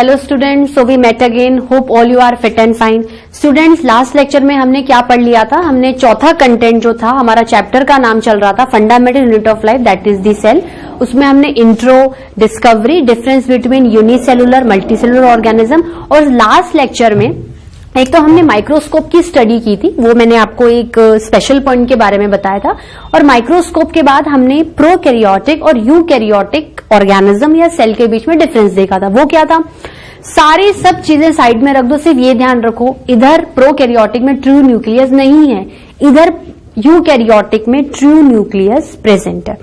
Hello students, so we met again, hope all you are fit and fine. Students, last lecture में हमने क्या पढ़ लिया था? हमने चौथा कंटेंट जो था, हमारा चैप्टर का नाम चल रहा था fundamental unit of life, that is the cell. उसमें हमने intro, discovery, difference between unicellular, multicellular organism, और लास्ट लेक्चर में एक तो हमने माइक्रोस्कोप की स्टडी की थी, वो मैंने आपको एक स्पेशल पॉइंट के बारे में बताया था। और माइक्रोस्कोप के बाद हमने प्रोकैरियोटिक और यूकैरियोटिक ऑर्गेनिज्म या सेल के बीच में डिफरेंस देखा था। वो क्या था? सारी सब चीजें साइड में रख दो, सिर्फ ये ध्यान रखो, इधर प्रोकैरियोटिक में ट्रू न्यूक्लियस नहीं है, इधर यूकैरियोटिक में ट्रू न्यूक्लियस प्रेजेंट है।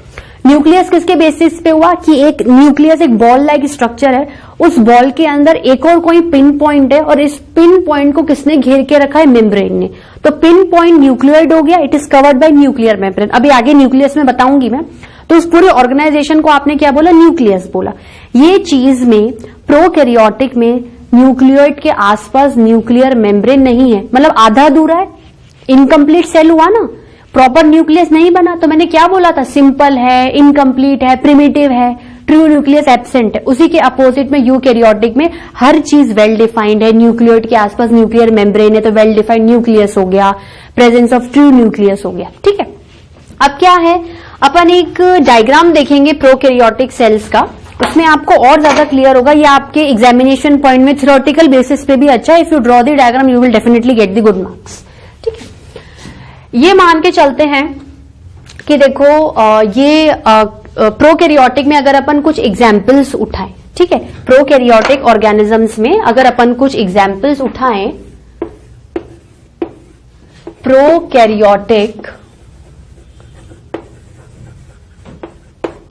न्यूक्लियस किसके बेसिस पे हुआ कि एक न्यूक्लियस एक बॉल लाइक स्ट्रक्चर है, उस बॉल के अंदर एक और कोई पिन पॉइंट है, और इस पिन पॉइंट को किसने घेर के रखा है? मेम्ब्रेन ने। तो पिन पॉइंट न्यूक्लियोइड हो गया, it is covered by nuclear membrane. अभी आगे न्यूक्लियस में बताऊंगी मैं। तो उस पूरे ऑर्गेनाइजेशन को आपने क्या बोला? न्यूक्लियस बोला। ये चीज में प्रोकैरियोटिक में न्यूक्लियोइड के आसपास न्यूक्लियर मेम्ब्रेन नहीं है, मतलब आधा अधूरा है, इनकम्प्लीट सेल हुआ ना, प्रॉपर न्यूक्लियस नहीं बना। तो मैंने क्या बोला था? सिंपल है, इनकम्प्लीट है, प्रिमिटिव है, ट्रू न्यूक्लियस एब्सेंट है। उसी के अपोजिट में यूकैरियोटिक में हर चीज वेल डिफाइंड है, न्यूक्लियोइड के आसपास न्यूक्लियर मेम्ब्रेन है, तो वेल डिफाइंड न्यूक्लियस हो गया, प्रेजेंस ऑफ ट्रू न्यूक्लियस हो गया। ठीक है, अब क्या है, अपन एक डायग्राम देखेंगे प्रोकैरियोटिक सेल्स का, उसमें आपको और ज्यादा क्लियर होगा। ये आपके एग्जामिनेशन पॉइंट में थ्योरेटिकल बेसिस पे भी अच्छा है। If you draw the diagram you will definitely get the good marks. ठीक है, ये मान के चलते हैं कि देखो ये प्रोकैरियोटिक में अगर अपन कुछ एग्जाम्पल्स उठाएं, ठीक है, प्रोकैरियोटिक ऑर्गेनिजम्स में अगर अपन कुछ एग्जाम्पल्स उठाएं, प्रोकैरियोटिक,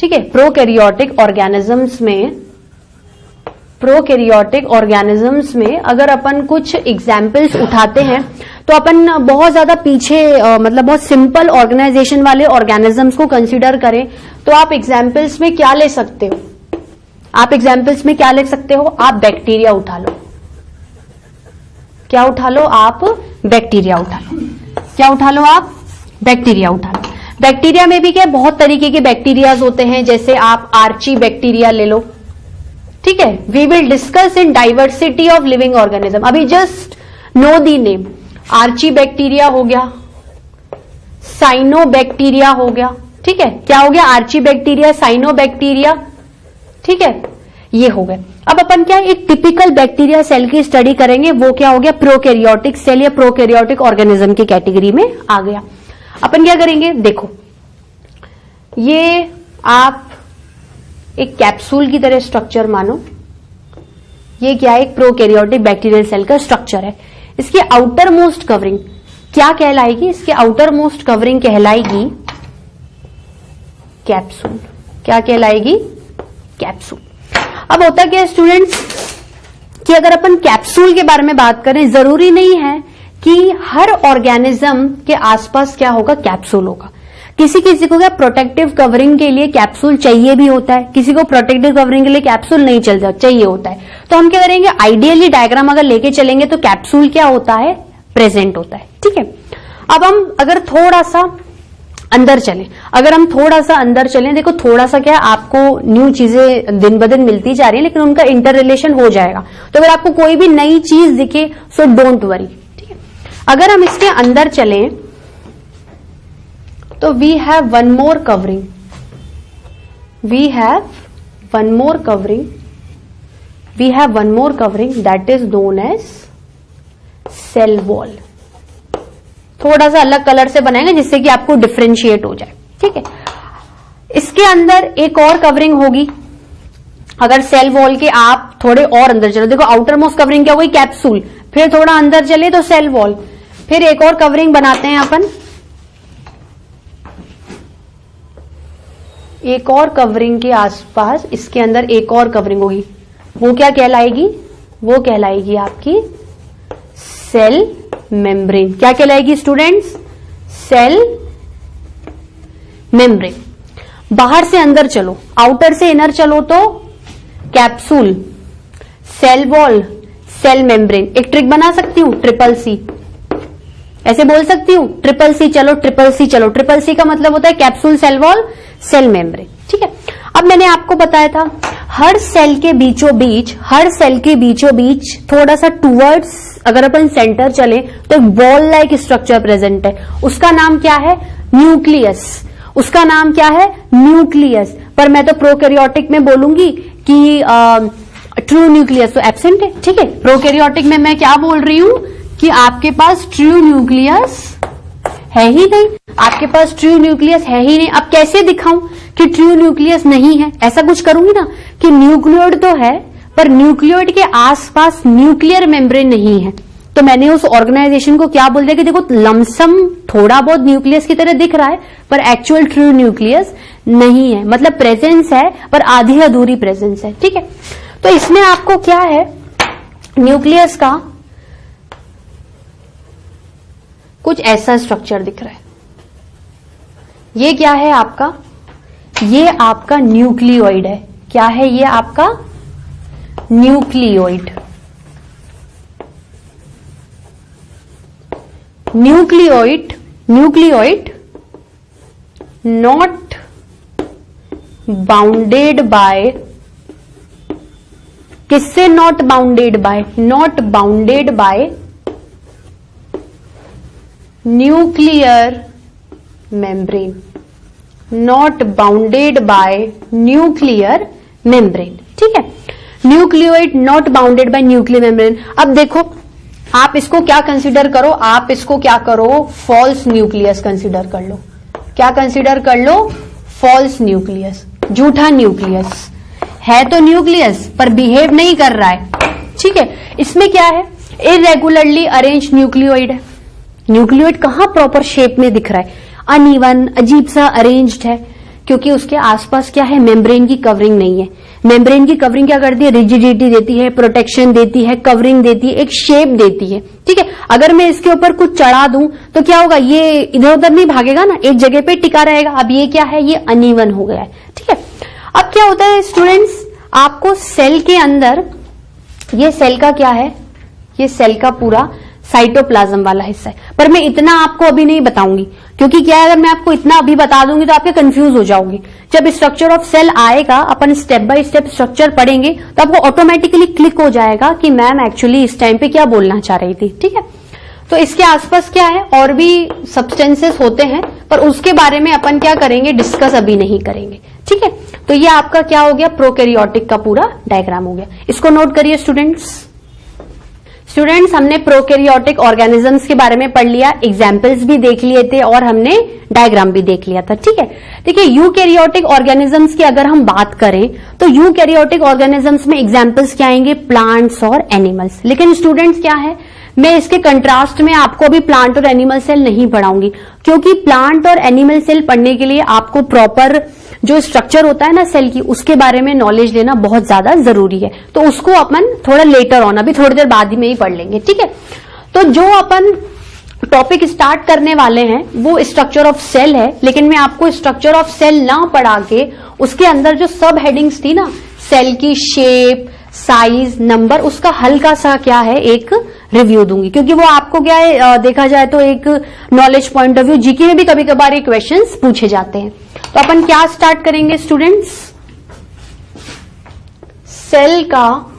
ठीक है, प्रोकैरियोटिक ऑर्गेनिजम्स में अगर अपन कुछ एग्जाम्पल्स उठाते हैं तो अपन बहुत ज्यादा पीछे मतलब बहुत सिंपल ऑर्गेनाइजेशन वाले ऑर्गेनिजम्स को कंसीडर करें तो आप एग्जाम्पल्स में क्या ले सकते हो? आप एग्जाम्पल्स में क्या ले सकते हो? आप बैक्टीरिया उठा लो। क्या उठा लो? आप बैक्टीरिया उठा लो। क्या उठा लो? आप बैक्टीरिया उठा लो। बैक्टीरिया में भी क्या बहुत तरीके के बैक्टीरियाज होते हैं, जैसे आप आर्ची बैक्टीरिया ले लो। ठीक है, we will discuss in diversity of living organism. अभी just know the name. Archaebacteria हो गया, साइनो बैक्टीरिया हो गया। ठीक है, क्या हो गया? Archaebacteria, cyanobacteria. ठीक है, ये हो गए। अब अपन क्या एक टिपिकल बैक्टीरिया सेल की स्टडी करेंगे, वो क्या हो गया? प्रोकैरियोटिक सेल या प्रोकैरियोटिक ऑर्गेनिज्म की कैटेगरी में आ गया। अपन क्या करेंगे? देखो, ये आप एक कैप्सूल की तरह स्ट्रक्चर मानो। ये क्या है? एक प्रोकैरियोटिक बैक्टीरियल सेल का स्ट्रक्चर है। इसकी आउटर मोस्ट कवरिंग क्या कहलाएगी? इसके आउटर मोस्ट कवरिंग कहलाएगी कैप्सूल। क्या कहलाएगी? कैप्सूल। अब होता क्या है स्टूडेंट्स कि अगर अपन कैप्सूल के बारे में बात करें, जरूरी नहीं है कि हर ऑर्गेनिज्म के आसपास क्या होगा? कैप्सूल होगा। किसी किसी को क्या प्रोटेक्टिव कवरिंग के लिए कैप्सूल चाहिए भी होता है, किसी को प्रोटेक्टिव कवरिंग के लिए कैप्सूल नहीं चाहिए होता है। तो हम क्या करेंगे? आइडियली डायग्राम अगर लेके चलेंगे तो कैप्सूल क्या होता है? प्रेजेंट होता है। ठीक है, अब हम अगर थोड़ा सा अंदर चलें, देखो थोड़ा सा क्या आपको न्यू चीजें दिन ब दिन मिलती जा रही है, लेकिन उनका इंटर रिलेशन हो जाएगा। तो अगर आपको कोई भी नई चीज दिखे सो डोंट वरी। ठीक है, अगर हम इसके अंदर चलें तो we have one more covering, that is known as cell wall. थोड़ा सा अलग कलर से बनाएंगे जिससे कि आपको डिफरेंशिएट हो जाए। ठीक है, इसके अंदर एक और कवरिंग होगी। अगर सेल वॉल के आप थोड़े और अंदर चलो, देखो आउटर मोस्ट कवरिंग क्या होगी? कैप्सूल। फिर थोड़ा अंदर चले तो सेल वॉल, फिर एक और कवरिंग बनाते हैं अपन। एक और कवरिंग के आसपास इसके अंदर एक और कवरिंग होगी, वो क्या कहलाएगी? वो कहलाएगी आपकी सेल मेम्ब्रेन। क्या कहलाएगी स्टूडेंट्स? Cell membrane. बाहर से अंदर चलो, आउटर से इनर चलो तो capsule, cell wall, cell membrane. एक ट्रिक बना सकती हूं, ट्रिपल सी। ऐसे बोल सकती हूं, ट्रिपल सी चलो, ट्रिपल सी चलो। ट्रिपल सी का मतलब होता है capsule, cell wall, cell membrane. ठीक है, अब मैंने आपको बताया था हर सेल के बीचों बीच थोड़ा सा टूवर्ड्स अगर अपन सेंटर चले तो एक बॉल लाइक स्ट्रक्चर प्रेजेंट है, उसका नाम क्या है? न्यूक्लियस। पर मैं तो प्रोकैरियोटिक में बोलूंगी कि ट्रू न्यूक्लियस तो एब्सेंट है, ठीक है। प्रोकैरियोटिक में मैं क्या बोल रही हूं कि आपके पास ट्रू न्यूक्लियस है ही नहीं, अब कैसे दिखाऊं कि ट्रू न्यूक्लियस नहीं है? ऐसा कुछ करूंगी ना कि न्यूक्लियोइड तो है पर न्यूक्लियोइड के आसपास न्यूक्लियर मेम्ब्रेन नहीं है, तो मैंने उस ऑर्गेनाइजेशन को क्या बोल दिया कि देखो लमसम थोड़ा बहुत न्यूक्लियस की तरह दिख रहा है पर एक्चुअल ट्रू न्यूक्लियस नहीं है, मतलब प्रेजेंस है पर आधी अधूरी प्रेजेंस है, ठीक है। तो इसमें आपको क्या है, न्यूक्लियस का कुछ ऐसा स्ट्रक्चर दिख रहा है। ये क्या है आपका? ये आपका न्यूक्लियोइड है। क्या है ये आपका? Nucleoid. Nucleoid not bounded by, किससे not bounded by? Not bounded by nuclear membrane, not bounded by nuclear membrane, ठीक है। Nucleoid not bounded by nuclear membrane. अब देखो आप इसको क्या कंसीडर करो, आप इसको क्या करो, फॉल्स न्यूक्लियस कंसीडर कर लो। क्या कंसीडर कर लो? फॉल्स न्यूक्लियस, झूठा न्यूक्लियस है तो न्यूक्लियस पर बिहेव नहीं कर रहा है, ठीक है। इसमें क्या है? इरेगुलरली अरेंज न्यूक्लियोइड है। न्यूक्लियोइड कहां प्रॉपर शेप में दिख रहा है? अनइवन, अजीब सा अरेंज्ड है, क्योंकि उसके आसपास क्या है? मेम्ब्रेन की कवरिंग नहीं है। मेम्ब्रेन की कवरिंग क्या करती है? रिजिडिटी देती है, प्रोटेक्शन देती है, कवरिंग देती है, एक शेप देती है, ठीक है। अगर मैं इसके ऊपर कुछ चढ़ा दूं तो क्या होगा? ये इधर उधर नहीं भागेगा ना, एक जगह पे टिका रहेगा। अब ये क्या है? ये अनइवन हो गया है, ठीक है। अब क्या होता है स्टूडेंट्स, आपको सेल के अंदर, ये सेल का क्या है? ये सेल का पूरा साइटोप्लाज्म वाला हिस्सा है, पर मैं इतना आपको अभी नहीं बताऊंगी, क्योंकि क्या है, अगर मैं आपको इतना अभी बता दूंगी तो आपके कंफ्यूज हो जाओगी। जब स्ट्रक्चर ऑफ सेल आएगा, अपन स्टेप बाय स्टेप स्ट्रक्चर पढ़ेंगे तो आपको ऑटोमेटिकली क्लिक हो जाएगा कि मैम एक्चुअली इस टाइम पे क्या बोलना चाह रही थी, ठीक है। तो इसके आसपास क्या है, और भी सब्सटेंसेस होते हैं, पर उसके बारे में अपन क्या करेंगे, डिस्कस अभी नहीं करेंगे, ठीक है। तो ये आपका क्या हो गया, प्रोकैरियोटिक का पूरा डायग्राम हो गया। इसको नोट करिए स्टूडेंट्स। हमने प्रोकैरियोटिक ऑर्गेनिजम्स के बारे में पढ़ लिया, एग्जाम्पल्स भी देख लिए थे और हमने डायग्राम भी देख लिया था, ठीक है। देखिए यूकैरियोटिक ऑर्गेनिजम्स की अगर हम बात करें तो यूकैरियोटिक ऑर्गेनिजम्स में एग्जाम्पल्स क्या आएंगे, प्लांट्स और एनिमल्स। लेकिन स्टूडेंट्स क्या है, मैं इसके कंट्रास्ट में आपको अभी प्लांट और एनिमल सेल नहीं पढ़ाऊंगी, क्योंकि प्लांट और एनिमल सेल पढ़ने के लिए आपको प्रॉपर जो स्ट्रक्चर होता है ना सेल की, उसके बारे में नॉलेज लेना बहुत ज्यादा जरूरी है। तो उसको अपन थोड़ा लेटर ऑन, अभी थोड़ी देर बाद ही में ही पढ़ लेंगे, ठीक है। तो जो अपन टॉपिक स्टार्ट करने वाले हैं वो स्ट्रक्चर ऑफ सेल है, लेकिन मैं आपको स्ट्रक्चर ऑफ सेल ना पढ़ा के उसके अंदर जो सब हेडिंग्स थी ना, सेल की शेप, साइज, नंबर, उसका हल्का सा क्या है एक रिव्यू दूंगी, क्योंकि वो आपको क्या है, देखा जाए तो एक knowledge point of view, GK में भी कभी कभार ये क्वेश्चंस पूछे जाते हैं। तो अपन क्या स्टार्ट करेंगे स्टूडेंट्स, सेल का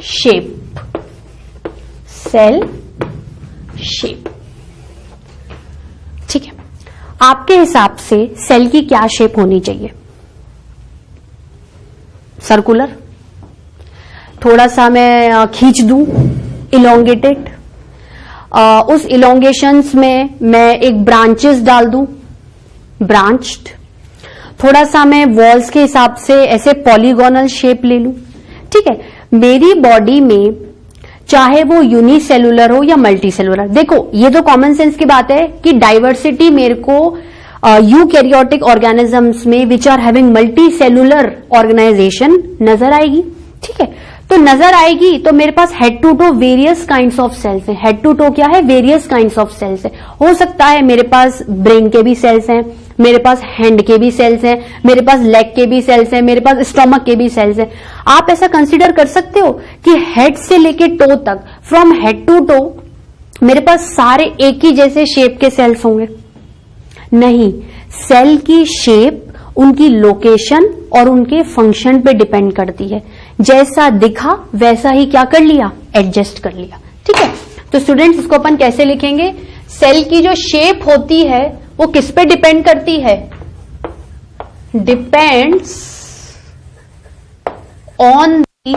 शेप, सेल शेप, ठीक है। आपके हिसाब से सेल की क्या शेप होनी चाहिए, सर्कुलर, थोड़ा सा मैं खींच दूं, इलोंगेटेड, उस इलोंगेशंस में मैं एक ब्रांचेस डाल दूं, ब्रांच्ड, थोड़ा सा मैं वॉल्स के हिसाब से ऐसे पॉलीगोनल शेप ले लूं, ठीक है। मेरी बॉडी में चाहे वो यूनिसेलुलर हो या मल्टी सेलुलर, देखो ये तो कॉमन सेंस की बात है कि डाइवर्सिटी मेरे को यूकैरियोटिक ऑर्गेनिजम्स में which are having multicellular organization नजर आएगी, ठीक है। तो नजर आएगी तो मेरे पास head to toe various kinds of cells हैं। हेड टू टो क्या है, वेरियस काइंड्स ऑफ सेल्स है। हो सकता है मेरे पास ब्रेन के भी सेल्स हैं, मेरे पास हैंड के भी सेल्स हैं, मेरे पास लेग के भी सेल्स हैं, मेरे पास स्टोमक के भी सेल्स हैं। आप ऐसा कंसीडर कर सकते हो कि हेड से लेके टो तक, फ्रॉम हेड टू टो मेरे पास सारे एक ही जैसे शेप के सेल्स होंगे? नहीं, सेल की शेप उनकी लोकेशन और उनके फंक्शन पे डिपेंड करती है। जैसा दिखा वैसा ही क्या कर लिया, एडजस्ट कर लिया। ठीक है, तो स्टूडेंट्स इसको अपन कैसे लिखेंगे, सेल की जो शेप होती है वो किस पे डिपेंड करती है, depends on the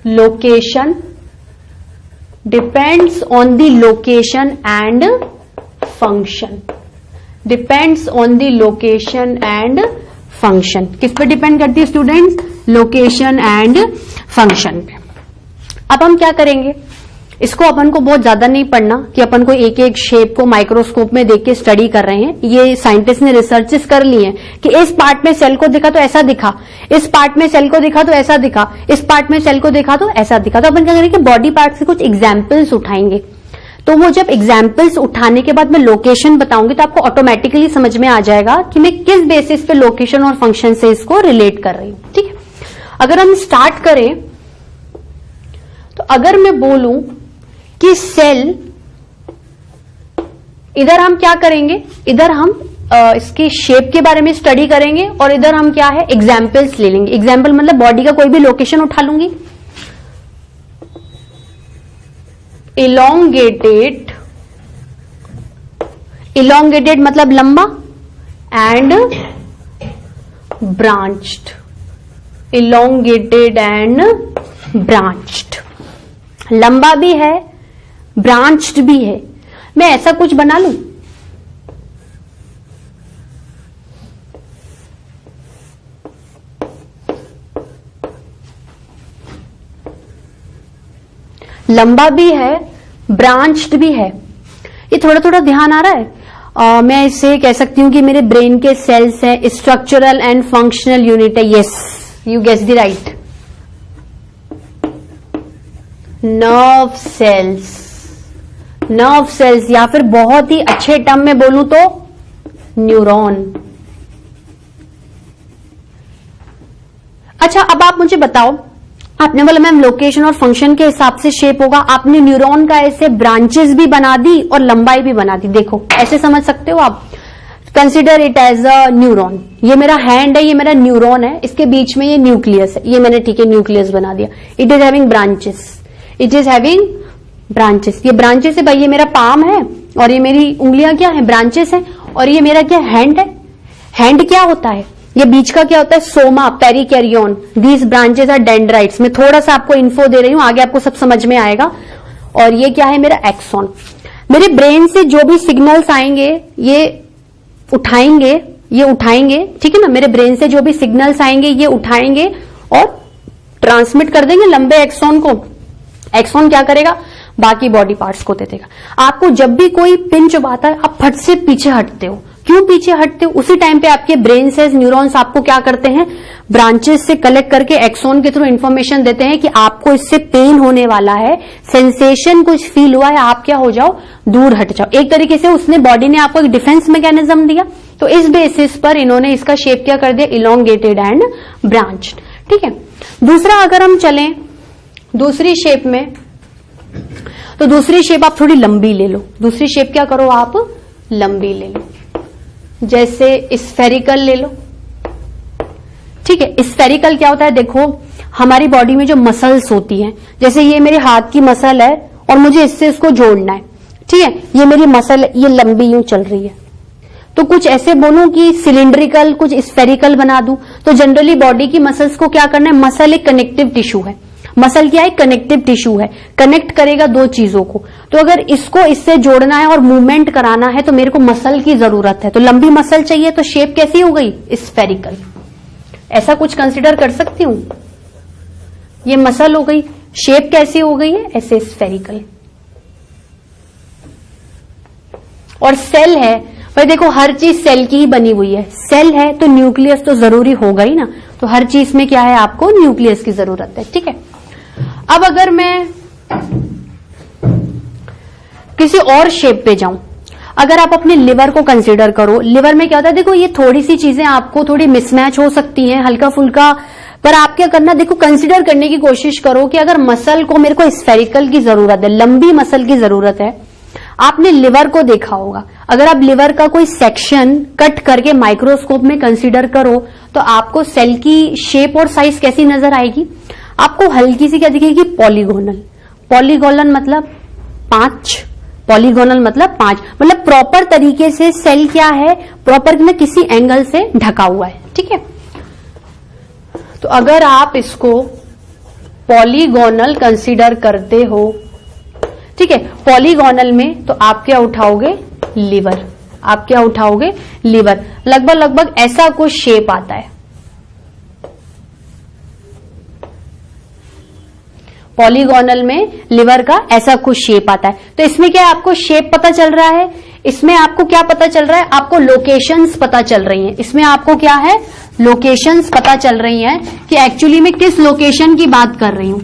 location, depends on the location and function, depends on the location and function. किस पे डिपेंड करती है स्टूडेंट्स, लोकेशन एंड फंक्शन पे। अब हम क्या करेंगे, इसको अपन को बहुत ज्यादा नहीं पढ़ना कि अपन को एक एक शेप को माइक्रोस्कोप में देख के स्टडी कर रहे हैं। ये साइंटिस्ट ने रिसर्चेस कर ली हैं कि इस पार्ट में सेल को दिखा तो ऐसा दिखा, इस पार्ट में सेल को दिखा तो ऐसा दिखा, इस पार्ट में सेल को दिखा तो ऐसा दिखा। तो अपन क्या करेंगे, बॉडी पार्ट से कुछ एग्जाम्पल्स उठाएंगे। तो वो जब एग्जाम्पल्स उठाने के बाद मैं लोकेशन बताऊंगी तो आपको ऑटोमेटिकली समझ में आ जाएगा कि मैं किस बेसिस पे लोकेशन और फंक्शन से इसको रिलेट कर रही हूं। ठीक है, अगर हम स्टार्ट करें तो अगर मैं बोलूं कि सेल, इधर हम क्या करेंगे, इधर हम इसकी शेप के बारे में स्टडी करेंगे और इधर हम क्या है, एग्जाम्पल्स ले लेंगे। एग्जाम्पल मतलब बॉडी का कोई भी लोकेशन उठा लूंगी। इलोंगेटेड मतलब लंबा, and branched, elongated and branched, लंबा भी है ब्रांच्ड भी है। मैं ऐसा कुछ बना लूं, लंबा भी है ब्रांच्ड भी है। ये थोड़ा थोड़ा ध्यान आ रहा है। मैं इसे कह सकती हूं कि मेरे ब्रेन के सेल्स हैं, स्ट्रक्चरल एंड फंक्शनल यूनिट है। Yes, you guess the right, nerve cells, nerve cells, या फिर बहुत ही अच्छे टर्म में बोलूं तो न्यूरॉन। अच्छा, अब आप मुझे बताओ, आपने बोला मैम लोकेशन और फंक्शन के हिसाब से शेप होगा, आपने न्यूरॉन का ऐसे ब्रांचेस भी बना दी और लंबाई भी बना दी। देखो ऐसे समझ सकते हो आप, consider it as a neuron. ये मेरा हैंड है, ये मेरा न्यूरॉन है, इसके बीच में ये न्यूक्लियस है, ये मैंने ठीक है न्यूक्लियस बना दिया। It is having branches, it is having branches. ये ब्रांचेस है भाई, ये मेरा पाम है और ये मेरी उंगलियां क्या है, ब्रांचेस है। और ये मेरा क्या हैंड है, हैंड क्या होता है, ये बीच का क्या होता है, soma, perikaryon. These branches are dendrites. मैं थोड़ा सा आपको इन्फो दे रही हूं, आगे आपको सब समझ में आएगा। और ये क्या है, मेरा एक्सॉन। मेरे ब्रेन से जो भी सिग्नल्स आएंगे ये उठाएंगे, ये उठाएंगे, ठीक है ना। मेरे ब्रेन से जो भी सिग्नल्स आएंगे ये उठाएंगे और ट्रांसमिट कर देंगे लंबे एक्सॉन को। एक्सॉन क्या करेगा, बाकी बॉडी पार्ट्स को दे देगा। आपको जब भी कोई पिन चुभाता है आप फट से पीछे हटते हो। क्यों पीछे हटते हो, उसी टाइम पे आपके ब्रेन सेल्स, न्यूरॉन्स आपको क्या करते हैं, ब्रांचेस से कलेक्ट करके एक्सॉन के थ्रू इंफॉर्मेशन देते हैं कि आपको इससे पेन होने वाला है, सेंसेशन कुछ फील हुआ है, आप क्या हो जाओ, दूर हट जाओ। एक तरीके से उसने, बॉडी ने आपको एक डिफेंस मैकेनिज्म दिया। तो इस बेसिस पर इन्होंने इसका शेप क्या कर दिया, इलोंगेटेड एंड ब्रांच्ड। ठीक है, दूसरा अगर हम चलें दूसरी शेप में, तो दूसरी शेप आप थोड़ी लंबी ले लो। दूसरी शेप क्या करो, आप लंबी ले लो, जैसे स्फेरिकल ले लो। ठीक है, स्फेरिकल क्या होता है, देखो हमारी बॉडी में जो मसल्स होती हैं, जैसे ये मेरे हाथ की मसल है और मुझे इससे इसको जोड़ना है। ठीक है, ये मेरी मसल, ये लंबी यूं चल रही है, तो कुछ ऐसे बोलूं कि सिलिंड्रिकल, कुछ स्फेरिकल बना दूं। तो जनरली बॉडी की मसल्स को क्या करना है, मसल एक कनेक्टिव टिश्यू है। मसल क्या है, कनेक्टिव टिश्यू है, कनेक्ट करेगा दो चीजों को। तो अगर इसको इससे जोड़ना है और मूवमेंट कराना है तो मेरे को मसल की जरूरत है। तो लंबी मसल चाहिए, तो शेप कैसी हो गई, स्फेरिकल। ऐसा कुछ कंसिडर कर सकती हूं, ये मसल हो गई, शेप कैसी हो गई है, ऐसे स्फेरिकल। और सेल है भाई, देखो हर चीज सेल की ही बनी हुई है। सेल है तो न्यूक्लियस तो जरूरी होगा ही ना, तो हर चीज में क्या है, आपको न्यूक्लियस की जरूरत है। ठीक है, अब अगर मैं किसी और शेप पे जाऊं, अगर आप अपने लिवर को कंसीडर करो, लिवर में क्या होता है, देखो ये थोड़ी सी चीजें आपको थोड़ी मिसमैच हो सकती हैं, हल्का फुल्का, पर आप क्या करना, देखो कंसीडर करने की कोशिश करो कि अगर मसल को, मेरे को स्फेरिकल की जरूरत है, लंबी मसल की जरूरत है, आपने लिवर को देखा होगा, अगर आप लिवर का कोई सेक्शन कट करके माइक्रोस्कोप में कंसीडर करो तो आपको सेल की शेप और साइज कैसी नजर आएगी? आपको हल्की सी क्या दिखेगी? पॉलीगोनल। पॉलीगोनल मतलब 5, पॉलीगोनल मतलब 5, मतलब प्रॉपर तरीके से सेल क्या है, प्रॉपर में किसी एंगल से ढका हुआ है। ठीक है, तो अगर आप इसको पॉलीगोनल कंसीडर करते हो, ठीक है, पॉलीगोनल में तो आप क्या उठाओगे? लिवर। आप क्या उठाओगे? लिवर। लगभग ऐसा कुछ शेप आता है। पॉलीगोनल में लिवर का ऐसा कुछ शेप आता है। तो इसमें क्या है, आपको शेप पता चल रहा है, इसमें आपको क्या पता चल रहा है? आपको लोकेशंस पता चल रही हैं। इसमें आपको क्या है? लोकेशंस पता चल रही हैं कि एक्चुअली मैं किस लोकेशन की बात कर रही हूं।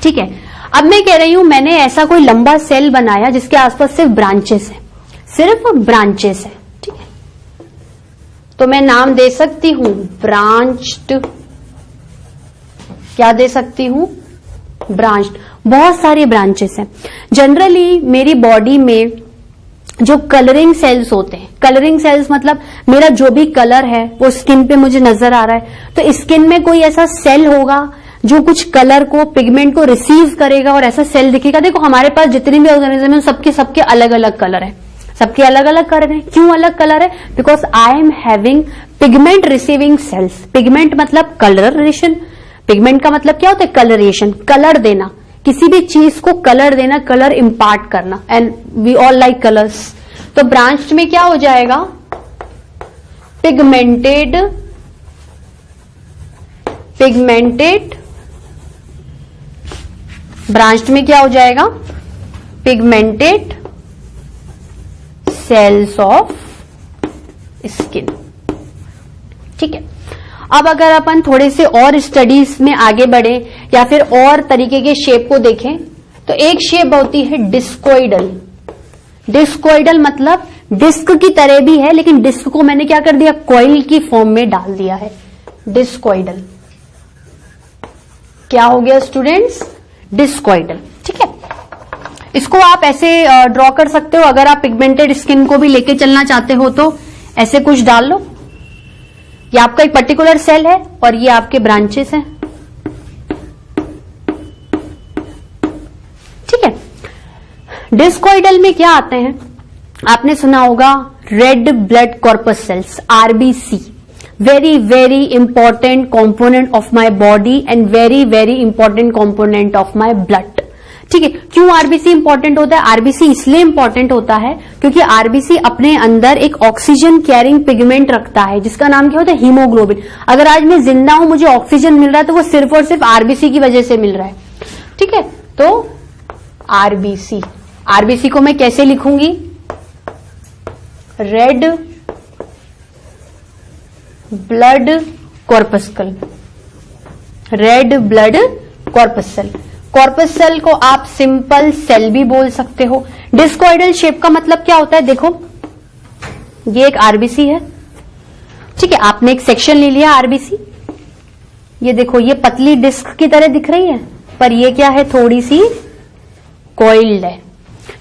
ठीक है, अब मैं कह रही हूं मैंने ऐसा कोई लंबा सेल बनाया जिसके आसपास सिर्फ ब्रांचेस है, सिर्फ ब्रांचेस है। ठीक है, तो मैं नाम दे सकती हूं ब्रांच्ड। क्या दे सकती हूं? ब्रांच्ड। बहुत सारी ब्रांचेस हैं। जनरली मेरी बॉडी में जो कलरिंग सेल्स होते हैं, कलरिंग सेल्स मतलब मेरा जो भी कलर है वो स्किन पे मुझे नजर आ रहा है, तो स्किन में कोई ऐसा सेल होगा जो कुछ कलर को, पिगमेंट को रिसीव करेगा और ऐसा सेल दिखेगा। देखो हमारे पास जितने भी ऑर्गेनिज्म है सबके अलग अलग कलर है, सबके अलग अलग कलर है। क्यों अलग कलर है? Because I am having pigment receiving cells. Pigment मतलब कलरेशन। पिगमेंट का मतलब क्या होता है? कलरेशन, कलर देना, किसी भी चीज को कलर देना, कलर इंपार्ट करना। And we all like colours. तो ब्रांच में क्या हो जाएगा? Pigmented, pigmented. ब्रांच में क्या हो जाएगा? Pigmented sales of skin. ठीक है, अब अगर अपन थोड़े से और स्टडीज में आगे बढ़े या फिर और तरीके के शेप को देखें तो एक शेप होती है डिस्कोइडल। डिस्कोइडल मतलब डिस्क की तरह भी है, लेकिन डिस्क को मैंने क्या कर दिया? कॉइल की फॉर्म में डाल दिया है। डिस्कोइडल क्या हो गया स्टूडेंट्स? डिस्कोइडल। ठीक है, इसको आप ऐसे ड्रॉ कर सकते हो। अगर आप पिगमेंटेड स्किन को भी लेके चलना चाहते हो तो ऐसे कुछ डाल लो। ये आपका एक पर्टिकुलर सेल है और ये आपके ब्रांचेस हैं। ठीक है, डिस्कोइडल में क्या आते हैं? आपने सुना होगा red blood corpus cells, RBC. Very very important component of my body and very very important component of my blood. ठीक है, क्यों आरबीसी इंपॉर्टेंट होता है? आरबीसी इसलिए इंपॉर्टेंट होता है क्योंकि आरबीसी अपने अंदर एक ऑक्सीजन कैरिंग पिगमेंट रखता है जिसका नाम क्या होता है? हीमोग्लोबिन। अगर आज मैं जिंदा हूं, मुझे ऑक्सीजन मिल रहा है तो वो सिर्फ और सिर्फ आरबीसी की वजह से मिल रहा है। ठीक है, तो आरबीसी, आरबीसी को मैं कैसे लिखूंगी? Red blood corpuscle, red blood corpus cell. Corpus cell को आप सिंपल सेल भी बोल सकते हो। डिस्कोइडल शेप का मतलब क्या होता है? देखो ये एक आरबीसी है। ठीक है, आपने एक सेक्शन ले लिया आरबीसी, ये देखो ये पतली डिस्क की तरह दिख रही है, पर ये क्या है? थोड़ी सी कॉइल्ड है।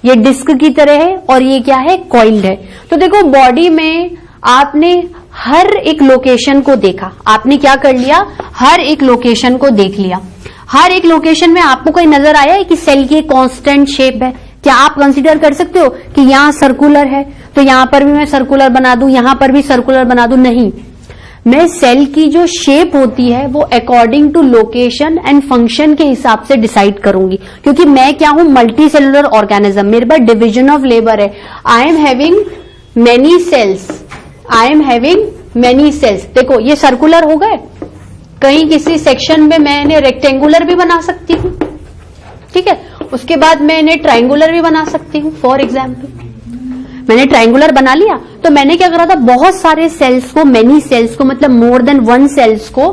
ये डिस्क की तरह है और ये क्या है? कॉइल्ड है। तो देखो बॉडी में आपने हर एक लोकेशन को देखा। आपने क्या कर लिया? हर एक लोकेशन को देख लिया। हर एक लोकेशन में आपको कोई नजर आया है कि सेल की कांस्टेंट शेप है? क्या आप कंसीडर कर सकते हो कि यहां सर्कुलर है तो यहां पर भी मैं सर्कुलर बना दूं, यहां पर भी सर्कुलर बना दूं? नहीं, मैं सेल की जो शेप होती है वो according to location and function के हिसाब से डिसाइड करूंगी, क्योंकि मैं क्या हूं? Multicellular organism. मेरे पास डिविजन ऑफ लेबर है। I am having many cells, I am having many cells. देखो ये सर्कुलर हो गए, कहीं किसी सेक्शन में मैं इन्हें रेक्टेंगुलर भी बना सकती हूँ। ठीक है, उसके बाद मैं इन्हें ट्राइंगुलर भी बना सकती हूँ। फॉर एग्जाम्पल मैंने ट्राइंगुलर बना लिया तो मैंने क्या करा था? बहुत सारे सेल्स को, मेनी सेल्स को, मतलब मोर देन वन सेल्स को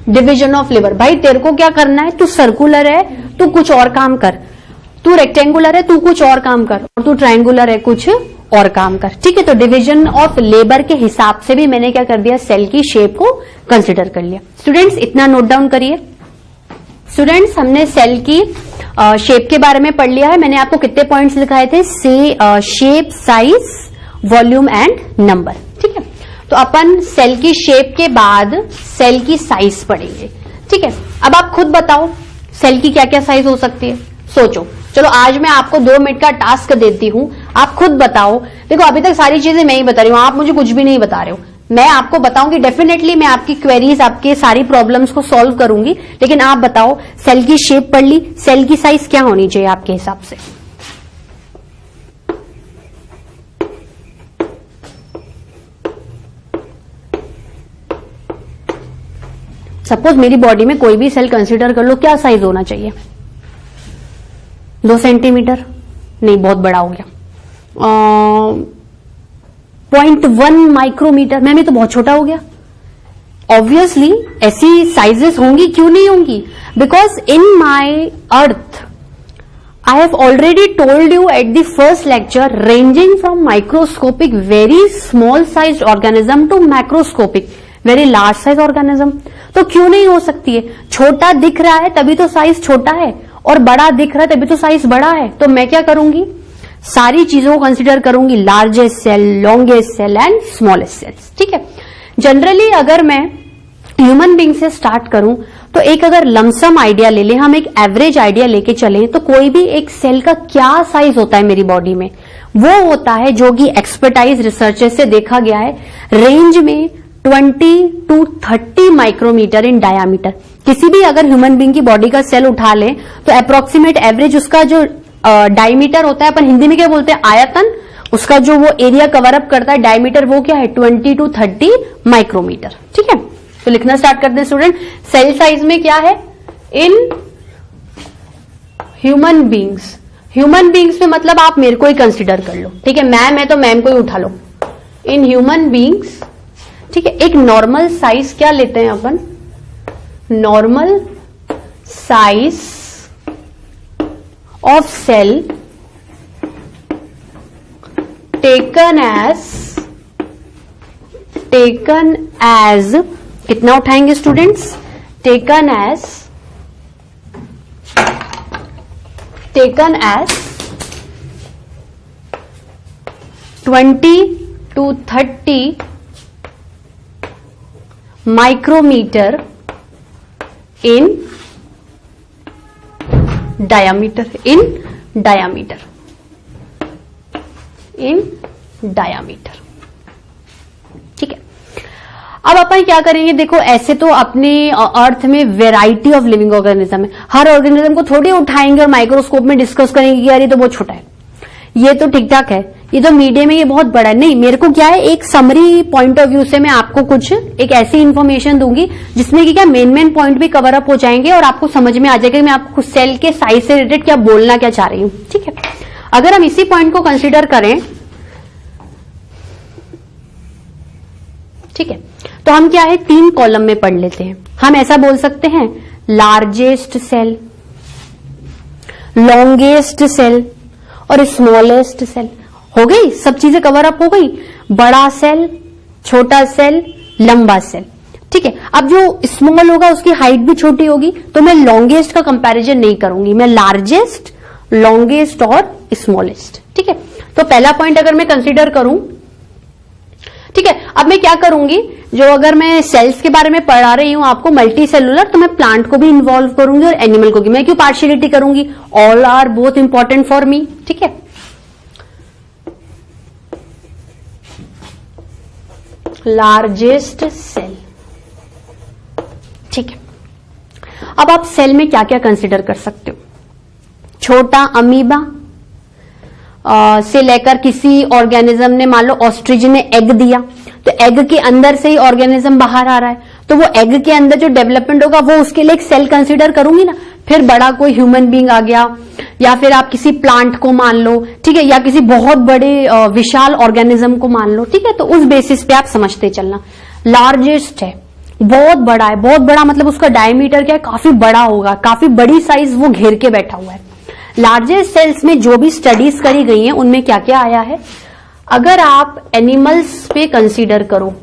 डिविजन ऑफ लेबर। भाई तेरे को क्या करना है? तू सर्कुलर है, तू कुछ और काम कर। तू रेक्टेंगुलर है, तू कुछ और काम कर। और तू ट्राइंगुलर है, कुछ और काम कर। ठीक है, तो डिवीजन ऑफ लेबर के हिसाब से भी मैंने क्या कर दिया? सेल की शेप को कंसिडर कर लिया। स्टूडेंट्स इतना नोट डाउन करिए। स्टूडेंट्स, हमने सेल की शेप के बारे में पढ़ लिया है। मैंने आपको कितने पॉइंट्स लिखाए थे? Shape, size, volume and number. ठीक है, तो अपन सेल की शेप के बाद सेल की साइज पढ़ेंगे। ठीक है, अब आप खुद बताओ सेल की क्या क्या साइज हो सकती है, सोचो। चलो आज मैं आपको 2 मिनट का टास्क देती हूं, आप खुद बताओ। देखो अभी तक सारी चीजें मैं ही बता रही हूं, आप मुझे कुछ भी नहीं बता रहे हो। मैं आपको बताऊंगी, डेफिनेटली मैं आपकी क्वेरीज, आपके सारी प्रॉब्लम्स को सॉल्व करूंगी, लेकिन आप बताओ सेल की शेप पढ़ ली, सेल की साइज क्या होनी चाहिए आपके हिसाब से? सपोज मेरी बॉडी में कोई भी सेल कंसीडर कर लो, क्या साइज होना चाहिए? 2 सेंटीमीटर? नहीं, बहुत बड़ा हो गया। 0.1 माइक्रोमीटर? मैम ये तो बहुत छोटा हो गया। ऑब्वियसली ऐसी साइजेस होंगी, क्यों नहीं होंगी? Because in my earth I have already told you at the first lecture, ranging from microscopic very small size organism to macroscopic very large size organism. तो क्यों नहीं हो सकती है? छोटा दिख रहा है तभी तो साइज छोटा है, और बड़ा दिख रहा है तभी तो साइज बड़ा है। तो मैं क्या करूंगी? सारी चीजों को कंसीडर करूंगी, largest cell, longest cell and smallest cells. ठीक है, जनरली अगर मैं ह्यूमन बीइंग से स्टार्ट करूं तो एक अगर लमसम आइडिया ले लें, हम एक एवरेज आइडिया लेके चलें, तो कोई भी एक सेल का क्या साइज होता है मेरी बॉडी में, वो होता है जो कि एक्सपर्टाइज रिसर्चर से देखा गया है, रेंज में 20 to 30 माइक्रोमीटर इन डायामीटर। किसी भी अगर ह्यूमन बीइंग की बॉडी का सेल उठा लें तो अप्रोक्सीमेट एवरेज उसका जो डायमीटर होता है, अपन हिंदी में क्या बोलते हैं? आयतन। उसका जो वो एरिया कवर अप करता है, डायमीटर, वो क्या है? 20 to 30 माइक्रोमीटर। ठीक है, तो लिखना स्टार्ट करते हैं स्टूडेंट। सेल साइज में क्या है? In human beings. Human beings में मतलब आप मेरे को ही कंसिडर कर लो। ठीक है, मैम है तो मैम को ही उठा लो। इन ह्यूमन बीइंग्स, ठीक है, एक नॉर्मल साइज क्या लेते हैं अपन? Normal size of cell taken as कितना उठाएंगे students? Taken as 20 to 30 micrometre in diameter. ठीक है, अब अपन क्या करेंगे? देखो ऐसे तो अपने अर्थ में वेराइटी ऑफ लिविंग ऑर्गेनिज्म है, हर ऑर्गेनिज्म को थोड़ी उठाएंगे और माइक्रोस्कोप में डिस्कस करेंगे कि यार ये तो बहुत छोटा है, ये तो ठीक ठाक है, ये तो मीडियम है, ये बहुत बड़ा है। नहीं, मेरे को क्या है, एक समरी पॉइंट ऑफ व्यू से मैं आपको कुछ एक ऐसी इंफॉर्मेशन दूंगी जिसमें कि क्या मेन पॉइंट भी कवर अप हो जाएंगे और आपको समझ में आ जाएगा कि मैं आपको सेल के साइज से रिलेटेड क्या बोलना क्या चाह रही हूं। ठीक है, अगर हम इसी पॉइंट को कंसिडर करें, ठीक है, तो हम क्या है 3 कॉलम में पढ़ लेते हैं। हम ऐसा बोल सकते हैं, लार्जेस्ट सेल, लॉन्गेस्ट सेल और स्मॉलेस्ट सेल। हो गई, सब चीजें कवर अप हो गई। बड़ा सेल, छोटा सेल, लंबा सेल। ठीक है, अब जो स्मॉल होगा उसकी हाइट भी छोटी होगी, तो मैं लॉन्गेस्ट का कंपैरिजन नहीं करूंगी, मैं लार्जेस्ट, लॉन्गेस्ट और स्मॉलेस्ट। ठीक है, तो पहला पॉइंट अगर मैं कंसीडर करूं, ठीक है, अब मैं क्या करूंगी, जो अगर मैं सेल्स के बारे में पढ़ा रही हूं आपको मल्टी सेलुलर, तो मैं प्लांट को भी इन्वॉल्व करूंगी और एनिमल को भी। मैं क्यों पार्शियलिटी करूंगी? All are both important for me. ठीक है, लार्जेस्ट सेल। ठीक है, अब आप सेल में क्या क्या कंसिडर कर सकते हो? छोटा अमीबा से लेकर किसी ऑर्गेनिज्म ने, मान लो ऑस्ट्रिच ने एग दिया, तो एग के अंदर से ही ऑर्गेनिज्म बाहर आ रहा है, तो वो एग के अंदर जो डेवलपमेंट होगा वो उसके लिए एक सेल कंसीडर करूंगी ना। फिर बड़ा कोई ह्यूमन बीइंग आ गया, या फिर आप किसी प्लांट को मान लो, ठीक है, या किसी बहुत बड़े विशाल ऑर्गेनिज्म को मान लो। ठीक है, तो उस बेसिस पे आप समझते चलना। लार्जेस्ट है, बहुत बड़ा है, बहुत बड़ा मतलब उसका डायमीटर क्या है, काफी बड़ा होगा, काफी बड़ी साइज वो घेर के बैठा हुआ है। लार्जेस्ट सेल्स में जो भी स्टडीज करी गई हैं उनमें क्या क्या आया है, अगर आप एनिमल्स पे कंसीडर करो,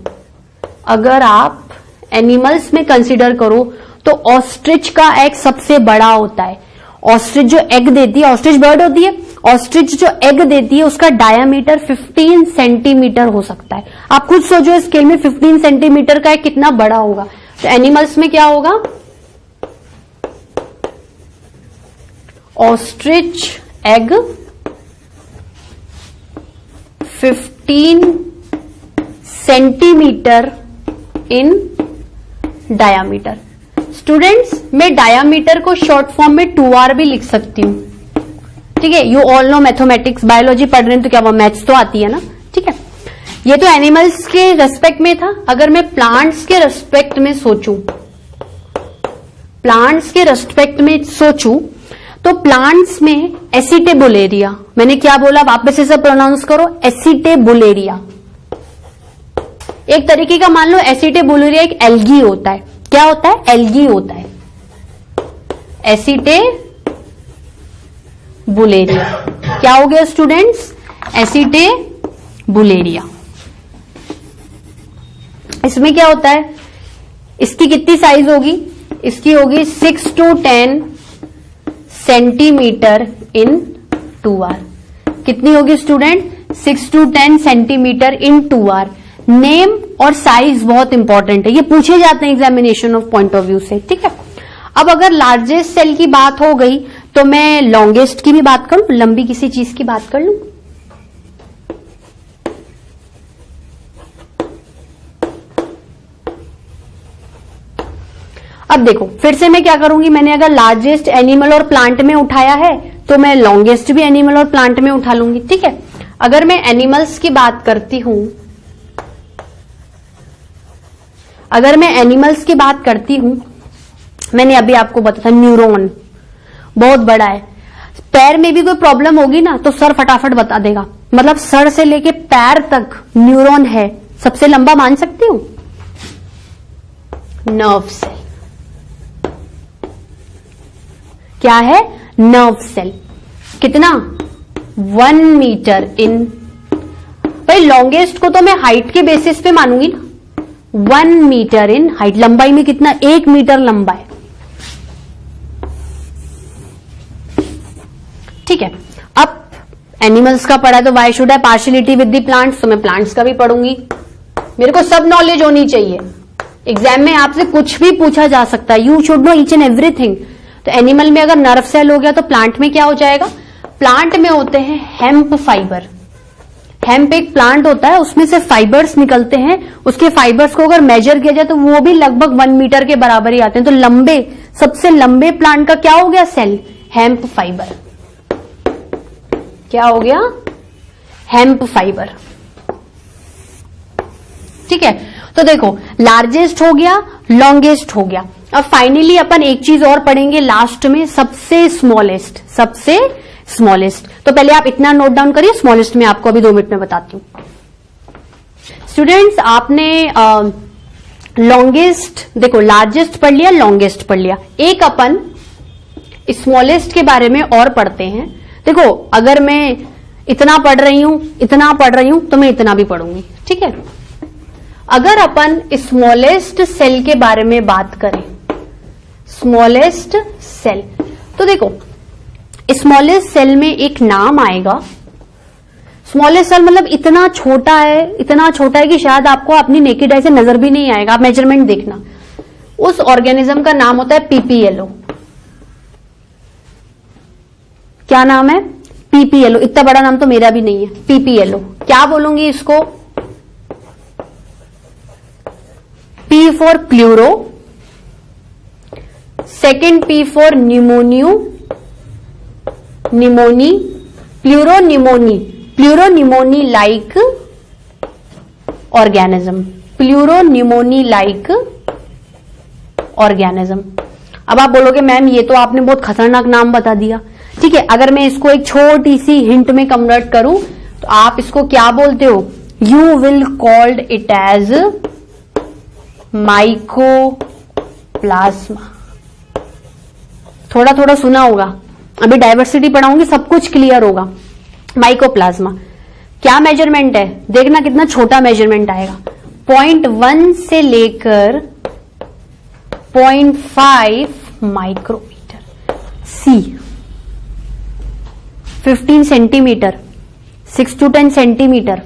अगर आप एनिमल्स में कंसीडर करो तो ऑस्ट्रिच का एग सबसे बड़ा होता है। ऑस्ट्रिच जो एग देती है, ऑस्ट्रिच बर्ड होती है, ऑस्ट्रिच जो एग देती है उसका डायामीटर 15 सेंटीमीटर हो सकता है। आप खुद सोचो स्केल में 15 सेंटीमीटर का एग कितना बड़ा होगा। तो एनिमल्स में क्या होगा, ऑस्ट्रिच एग 15 सेंटीमीटर इन डायामीटर। स्टूडेंट्स, मैं डायामीटर को शॉर्ट फॉर्म में 2r भी लिख सकती हूं, ठीक है। You all know mathematics, biology पढ़ रहे हैं तो क्या वो मैथ्स तो आती है ना, ठीक है। ये तो एनिमल्स के रेस्पेक्ट में था। अगर मैं प्लांट्स के रेस्पेक्ट में सोचूं, प्लांट्स के रेस्पेक्ट में सोचूं तो प्लांट्स में एसिटेबुलेरिया, मैंने क्या बोला वापस से सब प्रोनाउंस करो, एसिटेबुलेरिया। एक तरीके का मान लो एसिटेबुलेरिया एक एल्गी होता है। क्या होता है, एल्गी होता है, एसिटेबुलेरिया। क्या हो गया स्टूडेंट्स, एसिटेबुलेरिया। इसमें क्या होता है, इसकी कितनी साइज होगी, इसकी होगी 6 to 10 सेंटीमीटर इन 2r। कितनी होगी student, 6 to 10 centimetre in 2r। Name और साइज बहुत इंपॉर्टेंट है, ये पूछे जाते हैं examination of point of view से, ठीक है। अब अगर लार्जेस्ट सेल की बात हो गई तो मैं लॉन्गेस्ट की भी बात करूं, लंबी किसी चीज की बात कर लूं। अब देखो फिर से मैं क्या करूंगी, मैंने अगर लार्जेस्ट एनिमल और प्लांट में उठाया है तो मैं लॉन्गेस्ट भी एनिमल और प्लांट में उठा लूंगी, ठीक है। अगर मैं एनिमल्स की बात करती हूं, अगर मैं एनिमल्स की बात करती हूं, मैंने अभी आपको बताया न्यूरॉन बहुत बड़ा है। पैर में भी कोई प्रॉब्लम होगी ना तो सर फटाफट बता देगा, मतलब सर से लेके पैर तक न्यूरॉन है। सबसे लंबा मान सकती हूं, नर्व सेल। क्या है, नर्व सेल। कितना, 1 मीटर इन, भाई लॉन्गेस्ट को तो मैं हाइट के बेसिस पे मानूंगी ना, 1 मीटर इन हाइट। लंबाई में कितना, 1 मीटर लंबा है, ठीक है। अब एनिमल्स का पढ़ा तो वाई शुड है पार्शियलिटी विद द प्लांट्स, तो मैं प्लांट्स का भी पढ़ूंगी। मेरे को सब नॉलेज होनी चाहिए, एग्जाम में आपसे कुछ भी पूछा जा सकता है, you should know each and everything. तो एनिमल में अगर नर्व सेल हो गया तो प्लांट में क्या हो जाएगा, प्लांट में होते हैं हेम्प फाइबर। हेम्प एक प्लांट होता है, उसमें से फाइबर्स निकलते हैं, उसके फाइबर्स को अगर मेजर किया जाए तो वो भी लगभग 1 मीटर के बराबर ही आते हैं। तो लंबे, सबसे लंबे प्लांट का क्या हो गया, सेल, हेम्प फाइबर। क्या हो गया, हेम्प फाइबर, ठीक है। तो देखो लार्जेस्ट हो गया, लॉन्गेस्ट हो गया। अब फाइनली अपन एक चीज और पढ़ेंगे लास्ट में, सबसे स्मॉलेस्ट, सबसे स्मॉलेस्ट। तो पहले आप इतना नोट डाउन करिए, स्मॉलेस्ट में आपको अभी 2 मिनट में बताती हूं। स्टूडेंट्स आपने लॉन्गेस्ट, देखो लार्जेस्ट पढ़ लिया, लॉन्गेस्ट पढ़ लिया, एक अपन स्मॉलेस्ट के बारे में और पढ़ते हैं। देखो अगर मैं इतना पढ़ रही हूं, इतना पढ़ रही हूं, तो मैं इतना भी पढ़ूंगी, ठीक है। अगर अपन स्मॉलेस्ट सेल के बारे में बात करें, स्मॉलेस्ट सेल, तो देखो स्मॉलेस्ट सेल में एक नाम आएगा। स्मॉलेस्ट सेल मतलब इतना छोटा है, इतना छोटा है कि शायद आपको अपनी नेकेड आई से नजर भी नहीं आएगा, आप मेजरमेंट देखना। उस ऑर्गेनिज्म का नाम होता है पीपीएलओ। क्या नाम है, पीपीएलओ। इतना बड़ा नाम तो मेरा भी नहीं है, पीपीएलओ। क्या बोलूंगी इसको, P for pleuro, second P for pneumonia, pneumonia, pleuropneumonia, pleuropneumonia like organism, pleuropneumonia like organism. अब आप बोलोगे मैम ये तो आपने बहुत खतरनाक नाम बता दिया, ठीक है। अगर मैं इसको एक छोटी सी हिंट में कन्वर्ट करूं तो आप इसको क्या बोलते हो, you will called it as mycoplasma. थोड़ा थोड़ा सुना होगा, अभी डाइवर्सिटी पढ़ाऊंगी, सब कुछ क्लियर होगा। माइकोप्लाज्मा क्या मेजरमेंट है, देखना कितना छोटा मेजरमेंट आएगा, 0.1 से लेकर 0.5 micrometre, see 15 centimetre, 6 to 10 centimetre,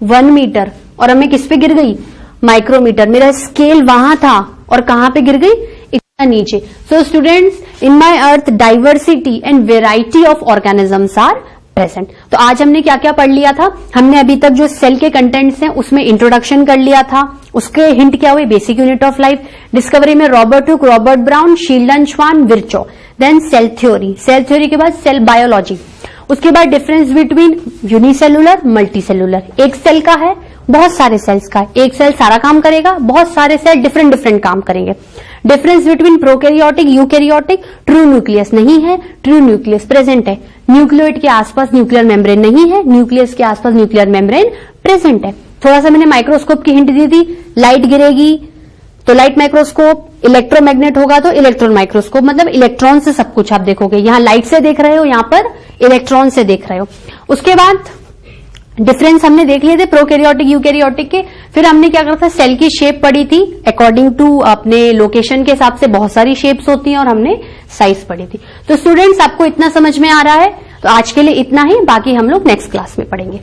1 metre, और हमें किस पे गिर गई, माइक्रोमीटर। मेरा स्केल वहां था और कहां पे गिर गई, इतना नीचे। So students, in my earth diversity and variety of organisms are present. तो आज हमने क्या क्या पढ़ लिया था, हमने अभी तक जो सेल के कंटेंट्स हैं उसमें इंट्रोडक्शन कर लिया था, उसके हिंट क्या हुए, basic unit of life, discovery में Robert Hooke, Robert Brown, Schleiden Schwann, Virchow, then cell theory, cell theory के बाद सेल बायोलॉजी, उसके बाद difference between unicellular multicellular, एक सेल का है बहुत सारे सेल्स का, एक सेल सारा काम करेगा, बहुत सारे सेल डिफरेंट डिफरेंट काम करेंगे। Difference between prokaryotic eukaryotic, true nucleus नहीं है, ट्रू न्यूक्लियस प्रेजेंट है, न्यूक्लियोइड के आसपास न्यूक्लियर मेम्ब्रेन नहीं है, न्यूक्लियस के आसपास न्यूक्लियर मेम्ब्रेन प्रेजेंट है। थोड़ा सा मैंने माइक्रोस्कोप की हिंट दी थी, लाइट गिरेगी तो लाइट माइक्रोस्कोप, इलेक्ट्रोमैग्नेट होगा तो इलेक्ट्रॉन माइक्रोस्कोप, मतलब इलेक्ट्रॉन से सब कुछ आप देखोगे, यहां लाइट से देख रहे हो, यहां पर इलेक्ट्रॉन से देख रहे हो। उसके बाद डिफरेंस हमने देख लिए थे प्रोकैरियोटिक यूकैरियोटिक के, फिर हमने क्या करा था, सेल की शेप पढ़ी थी, अकॉर्डिंग टू अपने लोकेशन के हिसाब से बहुत सारी शेप्स होती हैं, और हमने साइज पढ़ी थी। तो स्टूडेंट्स, आपको इतना समझ में आ रहा है, तो आज के लिए इतना ही, बाकी हम लोग नेक्स्ट क्लास में पढ़ेंगे।